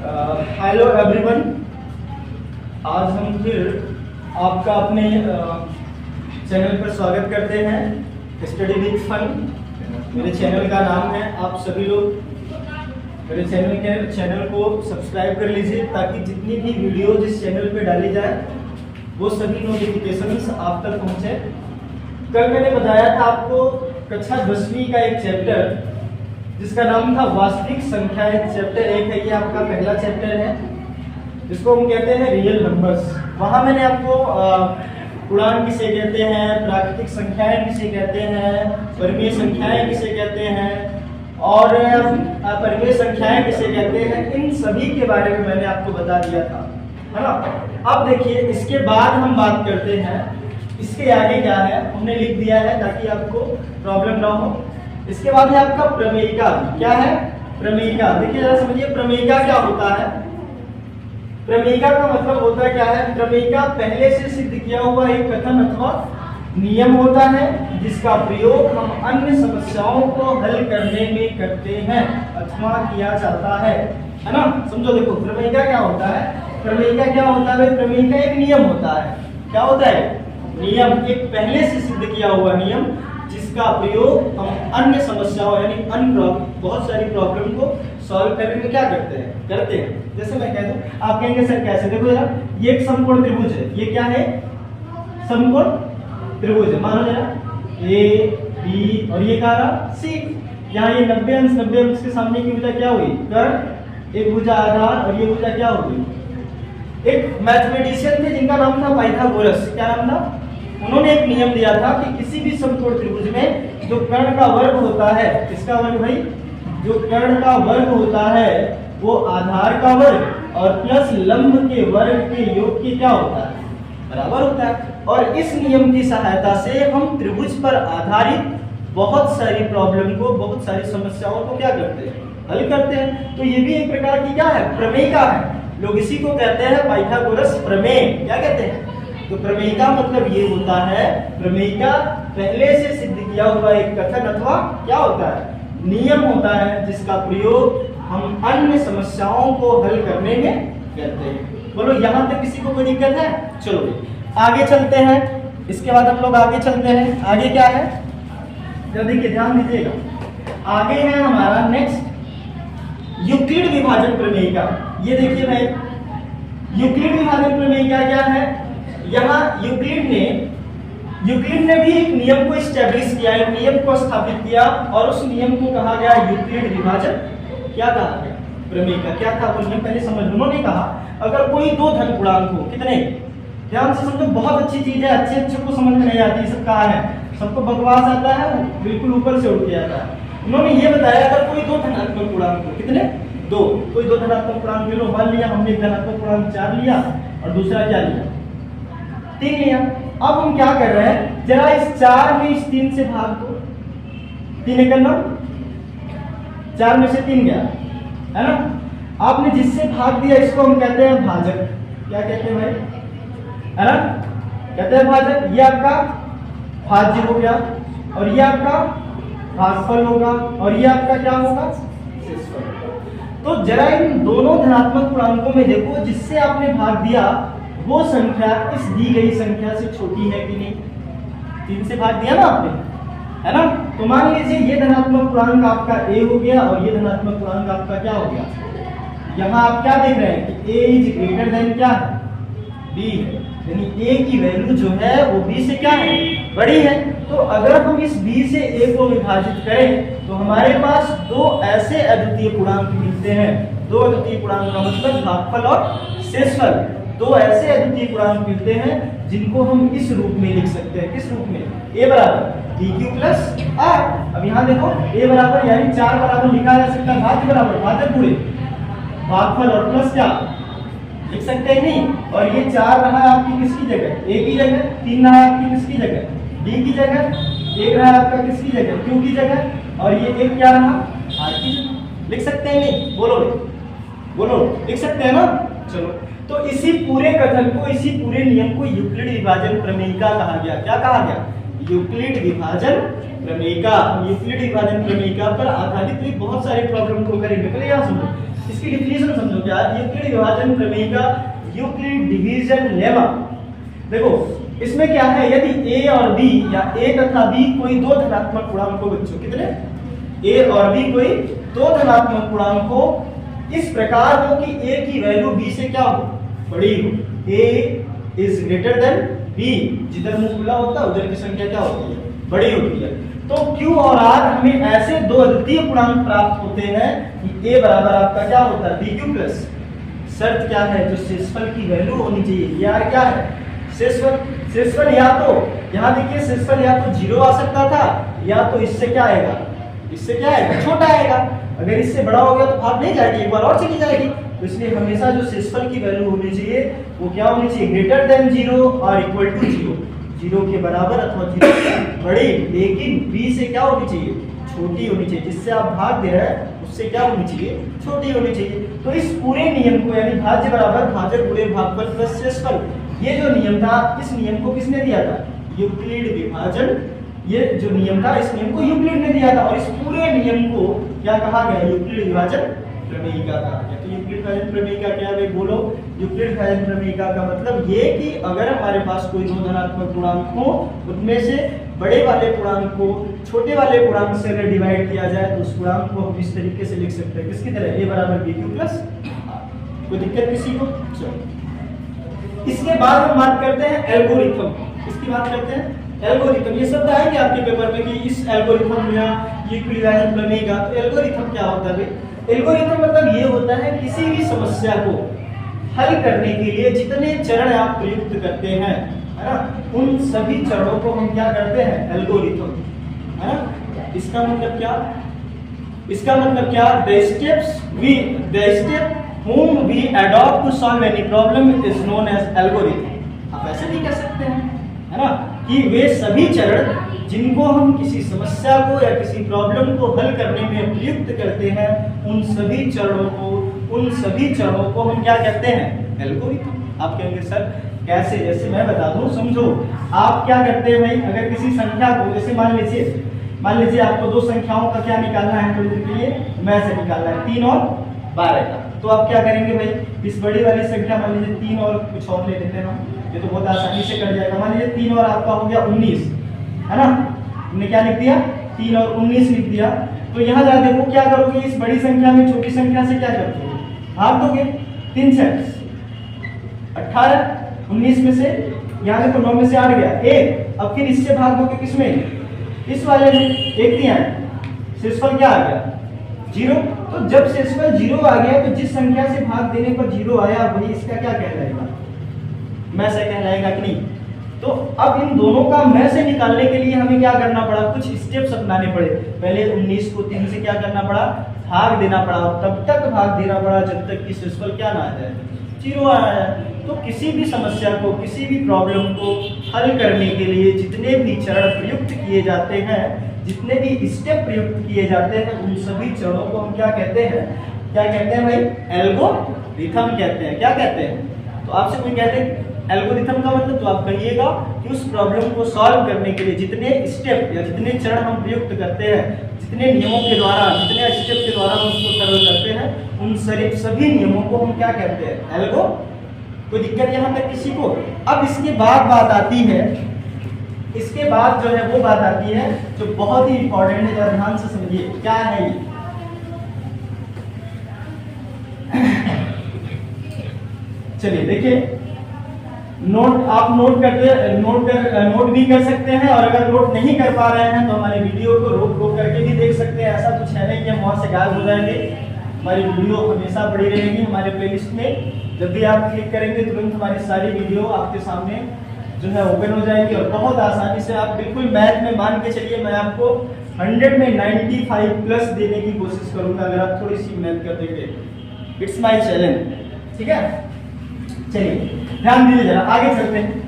Hello everyone, आज हम फिर आपका अपने चैनल पर स्वागत करते हैं स्टडी विद फन। मेरे चैनल का नाम है, आप सभी लोग मेरे चैनल को सब्सक्राइब कर लीजिए ताकि जितनी भी वीडियो जिस चैनल पे डाली जाए वो सभी नोटिफिकेशंस आप तक पहुंचे। कल मैंने बताया था आपको कक्षा 10वीं का एक चैप्टर जिसका नाम था वास्तविक संख्या। चैप्टर 1 है, ये आपका पहला चैप्टर है जिसको हम कहते हैं रियल नंबर्स। वहाँ मैंने आपको पूर्णांक किसे कहते हैं, प्राकृतिक संख्याएं किसे कहते हैं, परिमेय संख्याएं किसे कहते हैं और अपरिमेय संख्याएं किसे कहते हैं, इन सभी के बारे में मैंने आपको बता दिया था, है ना। अब देखिए, इसके बाद हम बात करते हैं इसके आगे क्या है, हमने लिख दिया है ताकि आपको प्रॉब्लम ना हो। इसके बाद है आपका प्रमेयिका। क्या है प्रमेयिका? देखिए जरा समझिए, प्रमेयिका क्या होता है। प्रमेयिका का मतलब होता है क्या है, प्रमेयिका पहले से सिद्ध किया हुआ एक कथन अथवा नियम होता है जिसका प्रयोग हम अन्य समस्याओं को हल करने में करते हैं अथवा किया जाता है ना। समझो, देखो प्रमेयिका क्या होता है। प्रमेयिका क्या होता है? प्रमेयिका एक नियम होता है। क्या होता है? नियम, एक पहले से सिद्ध किया हुआ नियम जिसका प्रयोग हम अन्य समस्याओं यानी अन्य बहुत सारी प्रॉब्लम को सॉल्व करने में क्या करते हैं। जैसे मैं कह दूं, आप कहेंगे सर कैसे? देखो जरा, ये एक समकोण त्रिभुज है। ये क्या है? समकोण त्रिभुज है। मानो जरा ए बी और ये क्या रहा? सी। यहाँ ये 90 अंश के सामने की भुजा क्या हुई? कर्ण। एक भुजा आधार और ये भुजा क्या हो गई? एक मैथमेटिशियन थे जिनका नाम था पाइथागोरस। क्या नाम था? उन्होंने एक नियम दिया था कि किसी भी समकोण त्रिभुज में जो कर्ण का वर्ग होता है, किसका वर्ग भाई? जो कर्ण का वर्ग होता है वो आधार का वर्ग और प्लस लंब के वर्ग के योग के क्या होता है? बराबर होता है। और इस नियम की सहायता से हम त्रिभुज पर आधारित बहुत सारी प्रॉब्लम को, बहुत सारी समस्याओं को क्या करते हैं? हल करते हैं। तो ये भी एक प्रकार की क्या है? प्रमेयिका है। लोग इसी को कहते हैं पाइथागोरस प्रमेय। क्या कहते हैं? तो प्रमेयिका मतलब ये होता है, प्रमेयिका पहले से सिद्ध किया हुआ एक कथन अथवा क्या होता है? नियम होता है जिसका प्रयोग हम अन्य समस्याओं को हल करने में करते हैं। बोलो, यहाँ तक किसी को कोई दिक्कत है? चलो आगे चलते हैं। इसके बाद हम लोग आगे चलते हैं। आगे क्या है जरा देखिए, ध्यान दीजिएगा। आगे है हमारा नेक्स्ट यूक्लिड विभाजन प्रमेयिका। ये देखिए भाई, यूक्लिड विभाजन प्रमेयिका क्या है? यहाँ यूक्लिड ने भी एक नियम को स्टैब्लिश किया, एक नियम को स्थापित किया और उस नियम को कहा गया यूक्लिड विभाजन। क्या कहा गया? प्रमेयिका। क्या था वो नियम? पहले समझ। उन्होंने कहा अगर कोई दो धन पूर्णांक हो, कितने? ध्यान से समझो, बहुत अच्छी चीज है। अच्छे को समझ में नहीं आती, सब कहा है, सबको बकवास आता है, बिल्कुल ऊपर से उठ के आता है। उन्होंने ये बताया अगर कोई दो धनात्मक पूर्णांक हो, कितने? दो। कोई दो धनात्मक पूर्णांक ले लो। मान लिया हमने एक धनात्मक पूर्णांक 4 लिया और दूसरा क्या लिया? 3 लिया। अब हम क्या कर रहे हैं, जरा इस 4 में इस 3 से भाग दो। 3 एकम 4 में से 3 गया, है ना। आपने जिससे भाग दिया इसको हम कहते हैं भाजक। क्या कहते हैं भाई? है ना, कहते हैं भाजक। ये आपका भाज्य हो गया और ये आपका भागफल होगा और ये आपका क्या होगा? शेषफल। तो जरा इन दोनों धनात्मक पूर्णांकों में देखो, जिससे आपने भाग दिया वो संख्या इस दी गई संख्या से छोटी है कि नहीं? 3 से भाग दिया ना आपने, है ना। तो मान लीजिए ये धनात्मक पूर्णांक आपका a हो गया और ये धनात्मक पूर्णांक आपका क्या हो गया? यहाँ आप क्या देख रहे हैं कि a इज ग्रेटर देन क्या है? b है, यानी a की वैल्यू जो है वो b से क्या है? बड़ी है। तो अगर हम इस b से a को विभाजित करें तो हमारे पास दो ऐसे अद्वितीय पूर्णांक मिलते हैं। दो अद्वितीय पूर्णांक का मतलब भागफल और शेषफल। दो ऐसे अद्वितीय पूर्णांक मिलते हैं जिनको हम इस रूप में लिख सकते हैं। किस रूप में? a बराबर dq प्लस r। अब यहाँ देखो, a बराबर यानी 4 बराबर लिखा जा सकता है भाज्य बराबर भाजक गुणे भागफल और प्लस क्या लिख सकते हैं नहीं। और ये 4 रहा है आपकी किसकी जगह? a की जगह। 3 रहा है आपकी किसकी जगह? d की जगह। 1 रहा है आपका किसकी जगह? q की जगह। और ये 1 क्या रहा? r की जगह। लिख सकते हैं नहीं? बोलो लिख सकते हैं ना। चलो, तो इसी पूरे कथन को, इसी पूरे नियम को यूक्लिड विभाजन प्रमेयिका कहा गया। क्या कहा गया? यूक्लिड विभाजन प्रमेयिका। यूक्लिड विभाजन प्रमेयिका पर आधारित भी बहुत सारे प्रॉब्लम को करेंगे। पहले यहाँ समझो, इसकी डिफिनीशन समझो क्या है। यूक्लिड विभाजन प्रमेयिका, यूक्लिड डिवीजन लेमा। देखो इसमें क्या है, यदि a और b या a तथा b कोई दो धनात्मक पूर्णांक हो, बच्चों कितने, a और b कोई दो धनात्मक पूर्णांक हो, इस प्रकार हो कि a की वैल्यू b से क्या हो, बड़ी हो। a is greater than b, जिधर मुंह खुला होता है उधर की संख्या क्या होती है, बड़ी होती है। तो q और r हमें ऐसे दो अद्वितीय पूर्णांक प्राप्त होते हैं कि a बराबर आपका क्या होता है, bq प्लस, शर्त क्या है, जो शेषफल की वैल्यू होनी चाहिए। यार क्या है शेषफल, या तो यहाँ देखिए शेषफल या तो 0 आ सकता था, या तो इससे क्या आएगा, इससे क्या आएगा, छोटा आएगा। अगर इससे बड़ा हो गया तो भाग नहीं जाएगी, एक बार और चली जाएगी। तो इसलिए हमेशा जो शेषफल की वैल्यू होनी चाहिए वो क्या होनी चाहिए, ग्रेटर देन 0 और इक्वल टू 0, 0 के बराबर अथवा 0 से बड़ी, लेकिन b से क्या होनी चाहिए, छोटी होनी चाहिए। जिससे आप भाग दे रहे हैं उससे क्या होनी चाहिए, छोटी होनी चाहिए। तो इस पूरे नियम को, यानी भाज्य बराबर भाजक गुणे भागफल प्लस शेषफल, ये जो नियम था, इस नियम को किसने दिया था, यूक्लिड विभाजन। ये जो नियम था इस नियम को यूक्लिड ने दिया था, और इस पूरे नियम को क्या कहा गया, यूक्लिड विभाजन प्रमेयिका कहा गया। तो यूक्लिड विभाजन प्रमेयिका क्या है बोलो, यूक्लिड विभाजन प्रमेयिका का मतलब ये कि अगर हमारे पास कोई दो धनात्मक पूर्णांक हो, उनमें से बड़े वाले पूर्णांक को छोटे वाले पूर्णांक से अगर डिवाइड किया जाए तो उस पूर्णांक को हम इस तरीके से लिख सकते हैं, किसकी तरह, a बराबर bq प्लस। कोई दिक्कत किसी को? चलो इसके बाद हम बात करते हैं एल्गोरिथम। इसकी बात करते हैं एल्गोरिथम। ये शब्द आएंगे आपके पेपर में कि इस एल्गोरिथम में यूक्लिड विभाजन प्रमेयिका। तो एल्गोरिथम क्या होता है? एल्गोरिथम मतलब ये होता है किसी भी समस्या को हल करने के लिए जितने चरण आप प्रयुक्त करते हैं, है ना, उन सभी चरणों को हम क्या करते हैं, एल्गोरिथम, है ना। इसका मतलब क्या, इसका मतलब क्या, the step whom we adopt to solve any problem is known as algorithm। आप ऐसे भी कह सकते हैं, है ना, कि वे सभी चरण जिनको हम किसी समस्या को या किसी प्रॉब्लम को हल करने में प्रयुक्त करते हैं, उन सभी चरणों को हम क्या कहते हैं, एल्गोरिथम। आप कहेंगे सर कैसे, जैसे मैं बता दूं, समझो। आप क्या करते हैं भाई, अगर किसी संख्या को, जैसे मान लीजिए आपको दो संख्याओं का क्या निकालना है, तो इसके लिए मैं से निकालना है 3 और 12 का। तो आप क्या करेंगे भाई, इस बड़ी वाली संख्या मान लीजिए 3 और कुछ और ले लेते हैं हम, ये तो बहुत आसानी से कट जाएगा। मान लीजिए 3 और आपका हो गया 19, है ना, हमने क्या लिख दिया, 3 और 19 लिख दिया। तो यहाँ जा देखो क्या करोगे, इस बड़ी संख्या में छोटी संख्या से क्या करते हो, भाग दोगे, 3 से 18, 19 में से यहाँ देखो 9 में से 8 गया 1, अब फिर इससे भाग दोगे किसमें, इस वाले में, 1 3 8, शेषफल क्या आ गया, 0। तो जब शेषफल 0 आ गया तो जिस संख्या से भाग देने पर 0 आया वही इसका क्या कहलाएगा, मैं से कहलाएगा कि नहीं। तो अब इन दोनों का मैं से निकालने के लिए हमें क्या करना पड़ा, कुछ स्टेप्स अपनाने पड़े। पहले 19 को 3 से क्या करना पड़ा, भाग देना पड़ा, तब तक भाग देना पड़ा जब तक कि शेषफल क्या ना आ जाए, 0 आ जाए। तो किसी भी समस्या को, किसी भी प्रॉब्लम को हल करने के लिए जितने भी चरण प्रयुक्त किए जाते हैं, जितने भी स्टेप प्रयुक्त किए जाते हैं, उन सभी चरणों को हम क्या कहते हैं, क्या कहते हैं भाई, एल्गोरिथम कहते हैं। क्या कहते हैं? तो आपसे कोई कहते हैं एल्गोरिथम का मतलब, तो आप कहिएगा कि उस प्रॉब्लम को सॉल्व करने के लिए जितने स्टेप या जितने चरण हम प्रयुक्त करते हैं, जितने नियमों के द्वारा, जितने स्टेप के द्वारा हम उसको सरल करते हैं, उन सभी नियमों को हम क्या कहते हैं, एल्गो। कोई दिक्कत यहाँ तक किसी को? अब इसके बाद बात आती है, इसके बाद जो है वो बात आती है जो बहुत ही इंपॉर्टेंट है, जरा ध्यान से समझिए क्या है ये। चलिए देखिए, आप नोट भी कर सकते हैं, और अगर नोट नहीं कर पा रहे हैं तो हमारे वीडियो को रोक करके भी देख सकते हैं। ऐसा कुछ है नहीं कि हम वहां से गायब हो जाएंगे, हमारी वीडियो हमेशा पड़ी रहेगी हमारे प्लेलिस्ट में। जब भी आप क्लिक करेंगे तुरंत हमारी सारी वीडियो आपके सामने जो है ओपन हो जाएगी, और बहुत आसानी से आप बिल्कुल मैथ में मान के चलिए, मैं आपको 100 में 95 प्लस देने की कोशिश करूंगा अगर आप थोड़ी सी मेहनत कर देंगे। इट्स माय चैलेंज, ठीक है। चलिए ध्यान दीजिए, जरा आगे चलते हैं।